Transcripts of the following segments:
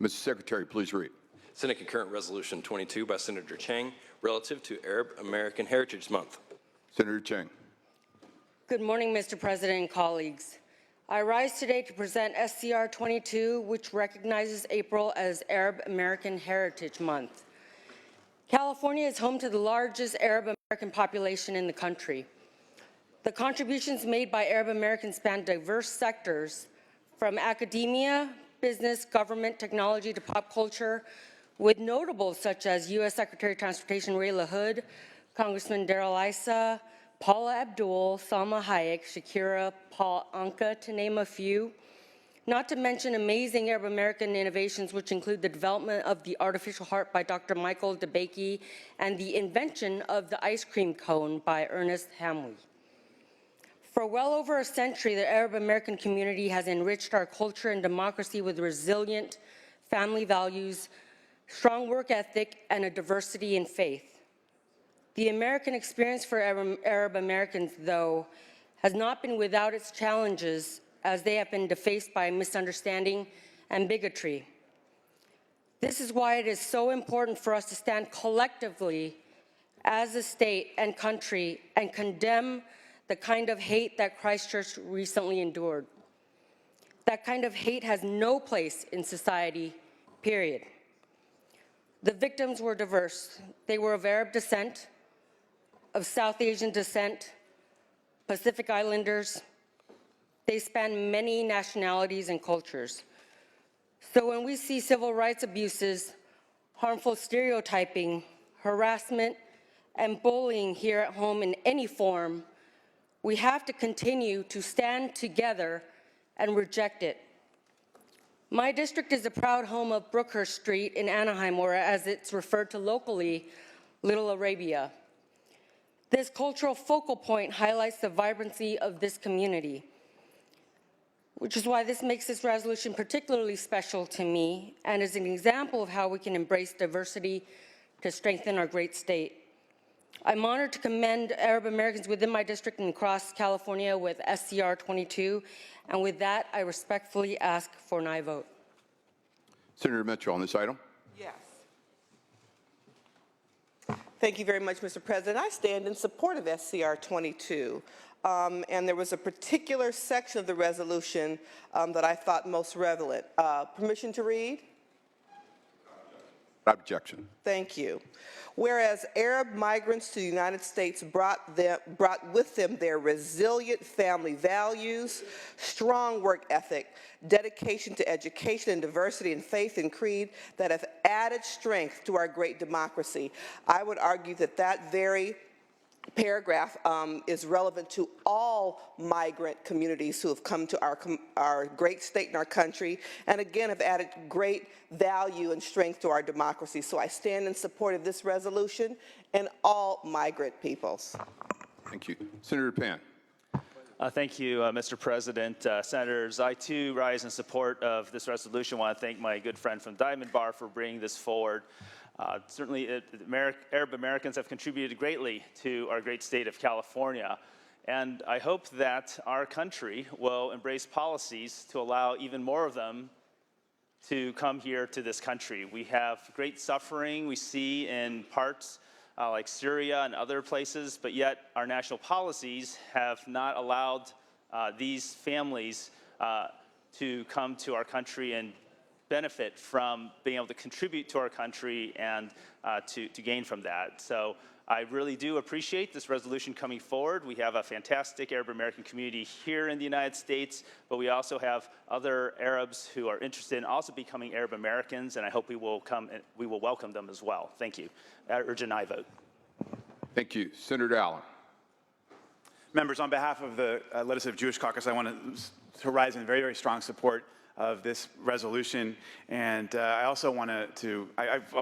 Mr. Secretary, please read. Senate Concurrent Resolution 22 by Senator Chang relative to Arab American Heritage Month. Senator Chang. Good morning, Mr. President and colleagues. I rise today to present SCR 22, which recognizes April as Arab American Heritage Month. California is home to the largest Arab American population in the country. The contributions made by Arab Americans span diverse sectors, from academia, business, government, technology, to pop culture, with notables such as U.S. Secretary of Transportation Ray LaHood, Congressman Darrell Issa, Paula Abdul, Salma Hayek, Shakira, Paul Anka, to name a few. Not to mention amazing Arab American innovations, which include the development of the artificial heart by Dr. Michael DeBakey and the invention of the ice cream cone by Ernest Hamwi. For well over a century, the Arab American community has enriched our culture and democracy with resilient family values, strong work ethic, and a diversity in faith. The American experience for Arab Americans, though, has not been without its challenges, as they have been defaced by misunderstanding and bigotry. This is why it is so important for us to stand collectively as a state and country and condemn the kind of hate that Christchurch recently endured. That kind of hate has no place in society, period. The victims were diverse. They were of Arab descent, of South Asian descent, Pacific Islanders. They span many nationalities and cultures. So when we see civil rights abuses, harmful stereotyping, harassment, and bullying here at home in any form, we have to continue to stand together and reject it. My district is a proud home of Brookhurst Street in Anaheim, or as it's referred to locally, Little Arabia. This cultural focal point highlights the vibrancy of this community, which is why this makes this resolution particularly special to me and is an example of how we can embrace diversity to strengthen our great state. I'm honored to commend Arab Americans within my district and across California with SCR 22, and with that, I respectfully ask for an aye vote. Senator Mitchell, on this item. Yes. Thank you very much, Mr. President. I stand in support of SCR 22. And there was a particular section of the resolution that I thought most relevant. Permission to read? Objection. Thank you. Whereas Arab migrants to the United States brought with them their resilient family values, strong work ethic, dedication to education and diversity and faith and creed that have added strength to our great democracy. I would argue that that very paragraph is relevant to all migrant communities who have come to our great state and our country, and again have added great value and strength to our democracy. So I stand in support of this resolution and all migrant peoples. Thank you. Senator Pan. Thank you, Mr. President. Senators, I too rise in support of this resolution. I want to thank my good friend from Diamond Bar for bringing this forward. Certainly, Arab Americans have contributed greatly to our great state of California, and I hope that our country will embrace policies to allow even more of them to come here to this country. We have great suffering we see in parts like Syria and other places, but yet our national policies have not allowed these families to come to our country and benefit from being able to contribute to our country and to gain from that. So I really do appreciate this resolution coming forward. We have a fantastic Arab American community here in the United States, but we also have other Arabs who are interested in also becoming Arab Americans, and I hope we will welcome them as well. Thank you. I urge an aye vote. Thank you. Senator Allen. Members, on behalf of the Legislative Jewish Caucus, I want to rise in very, very strong support of this resolution, and I also want to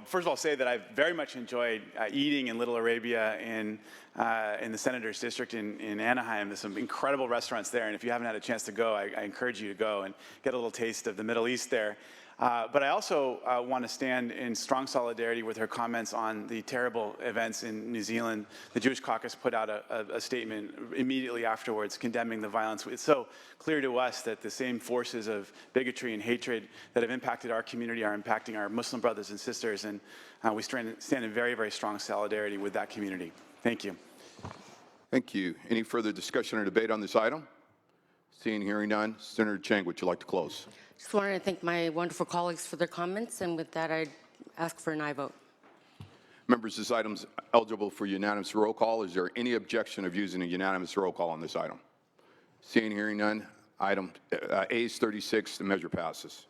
first of all say that I've very much enjoyed eating in Little Arabia in the Senator's District in Anaheim. There's some incredible restaurants there, and if you haven't had a chance to go, I encourage you to go and get a little taste of the Middle East there. But I also want to stand in strong solidarity with her comments on the terrible events in New Zealand. The Jewish Caucus put out a statement immediately afterwards condemning the violence. It's so clear to us that the same forces of bigotry and hatred that have impacted our community are impacting our Muslim brothers and sisters, and we stand in very, very strong solidarity with that community. Thank you. Thank you. Any further discussion or debate on this item? Seeing and hearing none, Senator Chang, would you like to close? Just wanted to thank my wonderful colleagues for their comments, and with that, I'd ask for an aye vote. Members, this item's eligible for unanimous roll call. Is there any objection of using a unanimous roll call on this item? Seeing and hearing none, item A's 36, the measure passes.